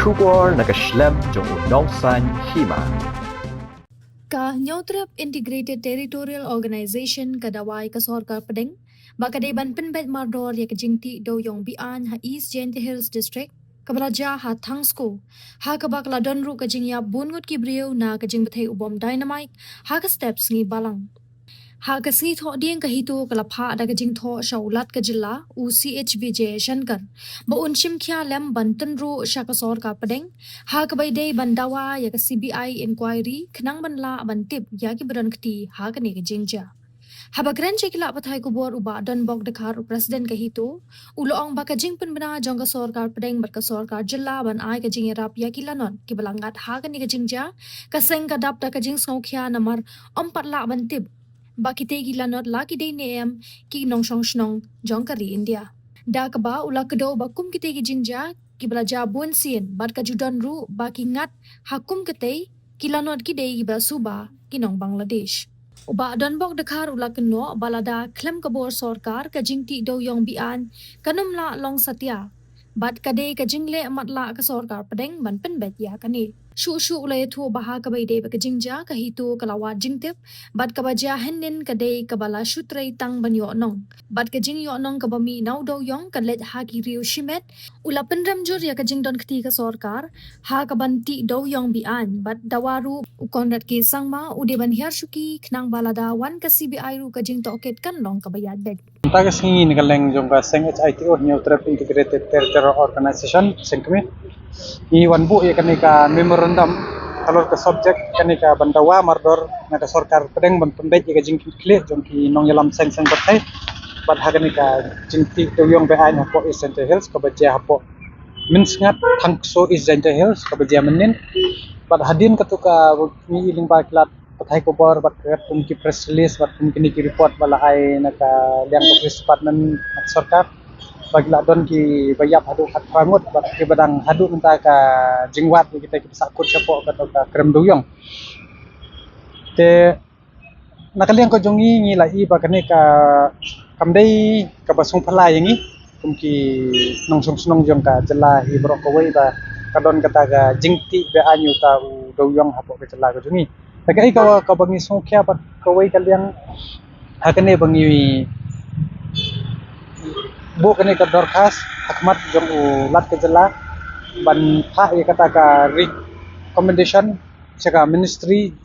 Shubor nakaslem jong unongsan hima. Ka Nyautrap Integrated Territorial Organization kadawai ka Sorkar Padeng, bakadai ban penbet mardor ya kejingti do yong bian ha East Jente Hills District, kabalaja ha Thangsko, ha kabak ladon ru kajing ya bungut kibriu na kajing bethe ubom dynamite, ha ka steps ngi balang. Ha kasni tho dieng kahito kalapha da kajing tho shaulat kajilla UCHBJ Shankar ba unshim kya lem bantan ru shakasor ka padeng ha kabai dei bandawa ya ka CBI inquiry khnang banla bantip ya ki baran khti ha ka ne kajing ja ha bagran chekila pathai ko bor uba dan bok dakhar president kahito uloong ba kajing pen bana jong ka sarkar padeng bar ka sarkar jilla ban ai kajing rap ya kilanon ki balangat ha ka ne kajing ja kaseng ka dap da kajing songkhya namar ompat la bantip bakite gila not laki day neem ki nong shong shnong jongkari India. Da kaba ula kedo bakum kite ki jingja ki belaja bun sien bat ka judan ru baki ngat hakum kite kila not ki day ba suba ki nong Bangladesh. Uba don bok dekhar ula keno balada klem kabor sarkar ka jingti do yong bian kanum la long satya bat kade ka jingle matla ka sarkar padeng ban pen bet ya kani. Shu ulay thu baha kabay day baka jingja kahito kalawat jingtip bat kabaja henin kaday kabala shutray tang banyo nong bat kajing yo nong kabami naw daw yong kalet haki riu shimet ula penramjur ya kajing don kti ka sarkar ha kabanti daw yong bian bat dawaru ukonrat ke sangma ude ban hiar shuki knang balada wan ka CBI ru kajing toket kan long kabayat beg Tagas ngin kaleng jong ka seng HITO Nyautrap Integrated Territorial Organization sengkemi iwan bu ya kanika memorandum kalor ka subject kanika bandawa mardor na ka sarkar pedeng ban pembet ya jingki kle jongki nong yalam seng batai bat ha kanika jingti toyong be ain hapo East Jente Hills ka baja hapo minsngat Thangso East Jente Hills ka baja menin bat hadin katuka ni iling ba kilat pathai ko bor bat kat ki press release bat ki report bala ai na ka liang ka police department sarkar bagla don ki bayap hadu hat prangut bat ki badang hadu menta ka jingwat kita sakut sapo ka krem duyong te nakaliang ko jongi ngi lai ba kane ka kamdei ka basung phala yangi kumki nong song jong ka jela hi bro ko wei ba kadon kata ga jingti be anyu ta u duyong hapo ka jela ko jongi tagai ka bangi songkya bat ko wei kaliang hakane bangi bu kene ka dorkas hakmat jong u lat ke jela ban pha ye kata ka recommendation sega ministry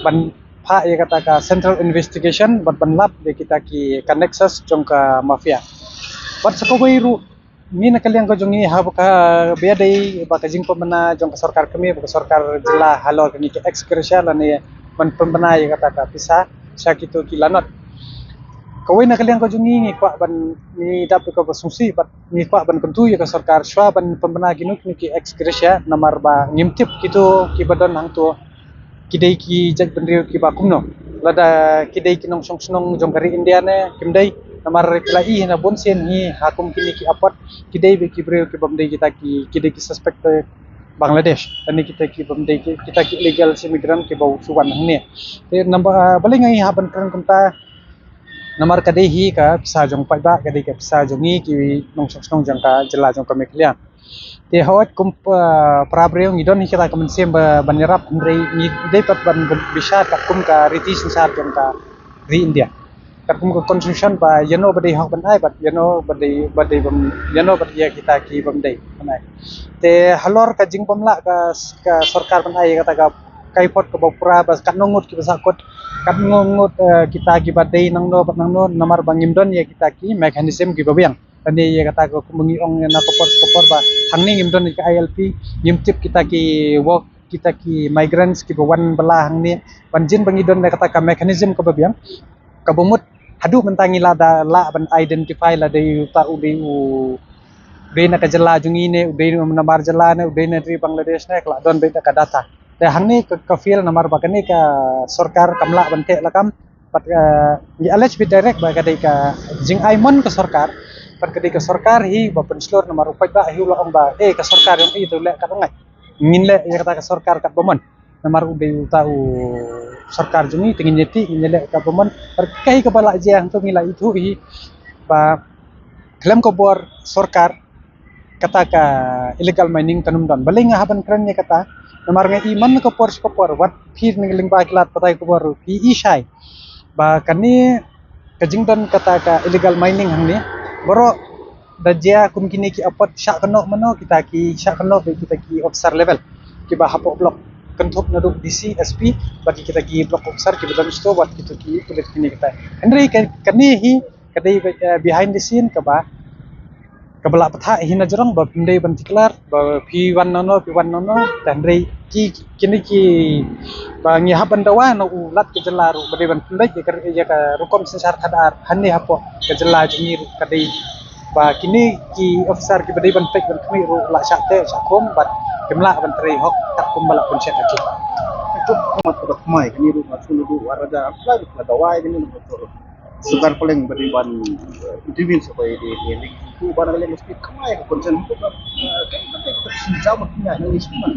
ban pha ye kata ka central investigation ban lap de kita ki connections jong ka mafia bat sakobei ru ni na kaliang ko jongi ha ka be dei ba ka jing pemana jong ka sarkar kami ba ka sarkar jela halor kini ki ekskresial ane ban pemana ye kata ka pisa sakito kilanot kawai na kaliang ko jungi ngi kwa ban ni dap ko basungsi bat ni kwa ban kentu ya ka sarkar shwa ban pembena ginu ki eksgresya namar ba ngimtip kitu ki badon hang tu kidai ki jag benriu ki ba kumno lada kidai ki nong song snong jongkari India ne kimdai namar klai na bonsen hi hakum kini ki apat kidai be ki breu ki bamdai kita ki kidai ki suspect Bangladesh ani kita ki bamdai kita ki illegal immigrant ki bau suwan hang ne te namba baling ngai ha ban kan kumta namar kadehi ka pisa jong pai ba kadei ka pisa jongi ki nong song jong ka jela jong ka meklian te hawat kum prabreu ngidon hikata ka mensem banirap ndrei ni dei pat ban bisa ka kum ka riti sensar jong ka ri India ka kum ka constitution ba yano badai hak ban ai bat yano badai bam yano bat ya kita ki bam dei banai te halor ka jing pamla ka sarkar ban ai kata ka kaipot ka bapura bas kanongut ki basakot kanongut kita ki badai nang no namar bangim don ya kita ki mekanisme ki babiang ani ya kata ko kumungi ong na kopor ba hangni ngimdon ki ILP ngimtip kita ki work kita ki migrants ki bawan belah hangni banjin bangidon na kata ka mekanisme ka babiang kabumut hadu mentangi la ban identify la dei ta udi u na ka jela jungi ne udai namar jela ne udai ne dari Bangladesh ne kala don be ka data te hangni ka feel namar bakani ka sarkar kamla bante lakam pat ngi alej bi direct ba kadai ka jing aimon ka sarkar pat kadai ka sarkar hi ba penslor namar upai ba hi ulang ba ka sarkar yang itu le ka ngai ngin le ya kata ka sarkar kat bomon namar udai tahu sarkar jungi tingin nyeti ngile ka bomon par kai ka bala je hang to ngila itu hi ba klaim ko bor sarkar kata ka illegal mining kanum don baling haban kran nya kata namar nga iman ko por wat phir ning ling ba kilat patay ko por pi isai ba kani kajing don kata ka illegal mining hang ni boro dajia kum kini ki apat syak keno mano kita ki syak keno kita ki officer level ki ba hapo blok kentup naduk DC SP bagi kita ki blok officer ki bedan sto buat kita ki kulit kini kita henry kani hi kadai behind the scene ka ba kabala patha hina jarang ba pindai bantiklar ba P1 nono dan rei kini ki ba ngi haban dawa no ulat ke jelaru ba ban pindai ya ka rukom sensar kadar hanni hapo ke jela jingi kadai ba kini ki officer ki badai ban tek ban kami ru la sakte sakom bat kemla ban trei hok tak kumbala pun set aki itu amat kuat mai kini rumah sulu warada apa itu dawai kini betul segar paling beriban interview supaya di link itu barang yang mesti kamai konsen itu kan kita sinjau maknya ini semua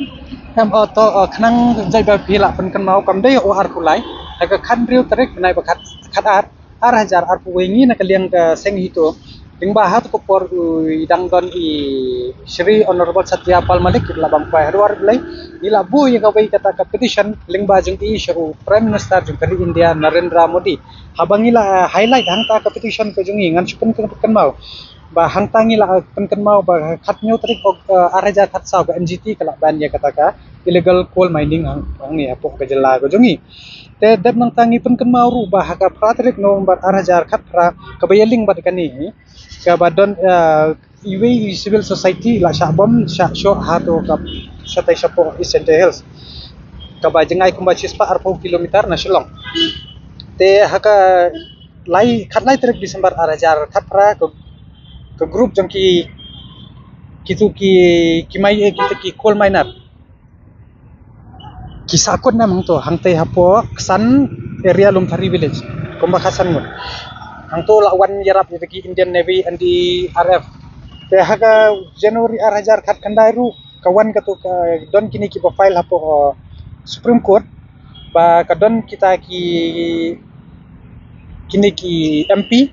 ham auto khnang jai ba phila pen kan mau kam dei o ar kulai ka khan riu tarik nai ba khat ar hajar ar puwengi na kaliang ka seng hito ling ba hat ko por idang don I Shri Honorable Satya Pal Malik la bang pai harwar blai ila bu ye ka bai kata ka petition ling ba jing I shu Prime Minister jung kali India Narendra Modi habangila highlight hang ta ka petition ko jung ngan chupen kan mau ba hang tangi la kan mau ba khat nyu tarik ar hajar khat saw ka NGT kala ban ye kata ka illegal coal mining hang ni apo ka jela ko jungi te dab nang tangi pen kan mau ru ba ka pratrik nomor ar hajar khat ra ka bayaling bad kani ka badon iwe civil society la syabom syak hato ka satai sapo Eastern Hills ka ba jengai kumba cispa arpo kilometer na Shillong te haka lai khat lai trek Disember arajar khatra ke group jangki kitu ki mai kita ki coal miner ki sakot na mang to hangtai hapo ksan area Lumthari village kumba khasan ngun hang to lawan yarap ni Indian Navy and the RF te haga January 2000 khat kandai ru kawan katu ka don kini ki file hapo Supreme Court ba kadon kita ki kini ki MP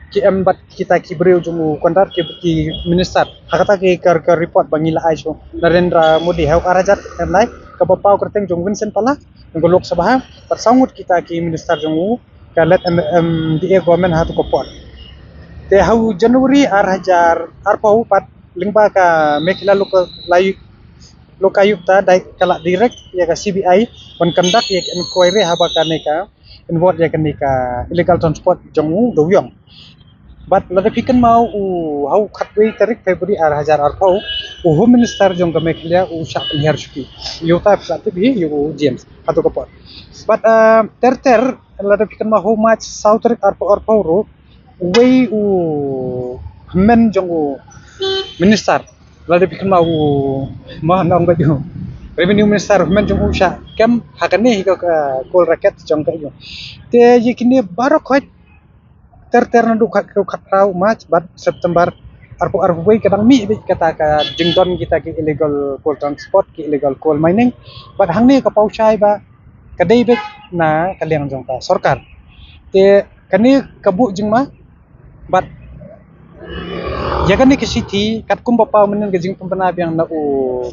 ki embat kita ki breu jumu kontrak ki minister hakata ki kar report bangila aiso Narendra Modi hau arajat lai ka bapau kerteng jung Vincent Pala ng Lok Sabha persangut kita ki minister jumu kalet MDA government hatu kopot te hau January 2000 arpau pat lingba ka mekila lokayukta dai kala direct ya ka CBI kon conduct ya inquiry haba ka neka involved ya ka neka illegal transport jongu doyong but lada fikan mau hau khatwe tarik February 2000 arpau home minister jong ka mekila syak penyiar suki yuta plat bi yu James hatu kopot but ter lada fikan mau how much south tarik arpau ro way men jong minister lada fikan mau nong ba yo revenue minister men jong usha kem hakane hi ka kol raket jong ka yo te yikini barok khot ter na duk khat rau March bat September arpo way kadang mi kata ka jingdon kita ki illegal coal transport ki illegal coal mining bat hang ni ka pauchai ba kadai bet na kaliang jong ka sarkar te kani kabu jingma bat Jagani ke city kat kum bapa menen ke jing pempena biang na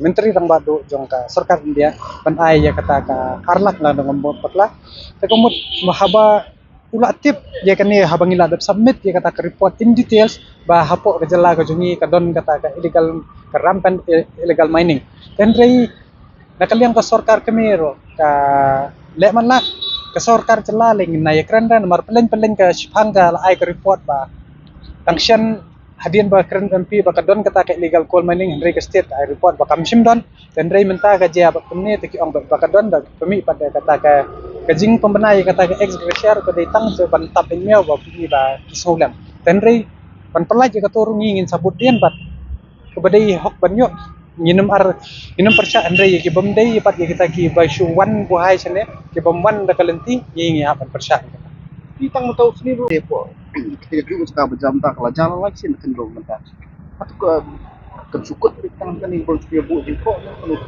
menteri rang badu jong ka sarkar India ban ai ya kata ka arlak na ngom potla te komut mahaba ula tip ya kani habangila dap submit ya kata ka report in details ba hapo ka jala ka jungi ka don kata ka illegal ka rampant illegal mining then rei nakaliang ka sarkar kemero ka le man la ka sarkar jala ling na ya kranda nomor peleng ka shipanga la ai ka report ba tangsian hadian ba keren MP ba kadon kata ka illegal coal mining Henry ka state ay report ba kamsim don dan ray menta ka jia ba pemni teki ong ba kadon da pemi pada kata ka kajing pembenai kata ka ex graciar ko dai tang se ban tap in meo ba pini ba kisolam dan ray pan pelaj ka turun ngin sabut dian bat ko badai hok banyo nginum persa Henry ki bomdai pat kita ki ba shu wan buhai sene ki bomwan da kalenti ngi hapan persa kita mau tahu sendiri depo kita juga suka berjam tak kalau jalan lagi sih kan belum mentah atau ke sukut kita kan ini boleh dia buat jengko penuh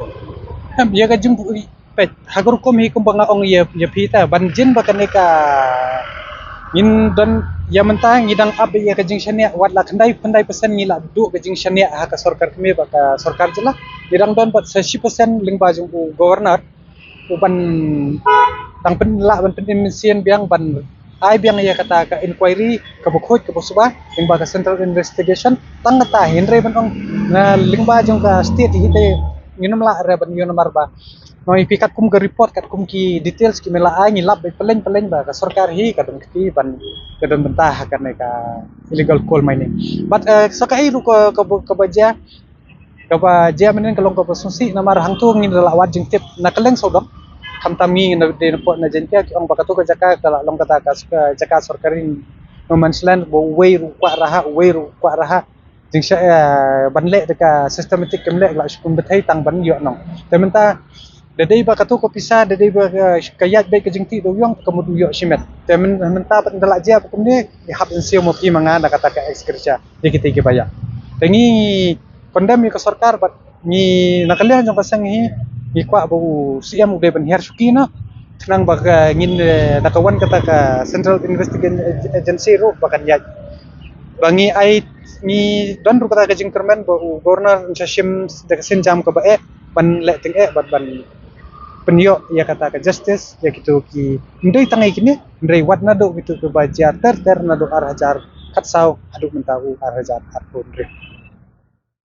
ya ka jung pet hagur kom hi kum banga ong ya pita banjin ba kaneka in don ya mentah ngidang abe ya kajing shania wat la kendai persen ngila du kajing shania ha ka sarkar kami ba ka sarkar jela ngidang don bat 60% lingba jung u governor u ban tang pen la ban pen emission biang ban ai biang ya kata ka inquiry ka bukhoj ka busba lingba ka central investigation tang ta henre ban ong na lingba jung ka state hite nginum la re ban yon marba noi pikat kum ke report kat kum ki details ki mela ai ngilap be peleng ba ka sarkar hi ka dong ki ban kadon bentah kan ka illegal coal mining but sakai ru ka baja menen kalong ka susi na mar hang tu ngin la wat jing tip na kaleng sodok kam tami na de po na jentia ki ong bakatu ka jaka kala long kata ka jaka sarkarin no mansland bo way ru kwa raha jing sha banle de ka systematic kemle la skum bethai tang ban yo nong tementa dadai ba katu ko pisa dadai ba kayat baik ke jingti do yang kemudian yo simet temen menta pat ndala dia kemudian hab insio mo pi manga da kata ka ekskerja de kita ke baya tengi kondam ka sarkar bat ni nakalian jong pasang hi kwa bu siam de ban her sukina nang ba ngin nakawan kata ka Central Investigation Agency ro bakan ya bangi ai ni don ru kata ka jingkerman ba governor syashim de sen jam ka ba ban le ting ban penyo ya kata ke justice ya gitu ki ndai tangai kini ndai wat nado gitu ke bajar ter nado arhajar katsau aduk mentahu arhajar atun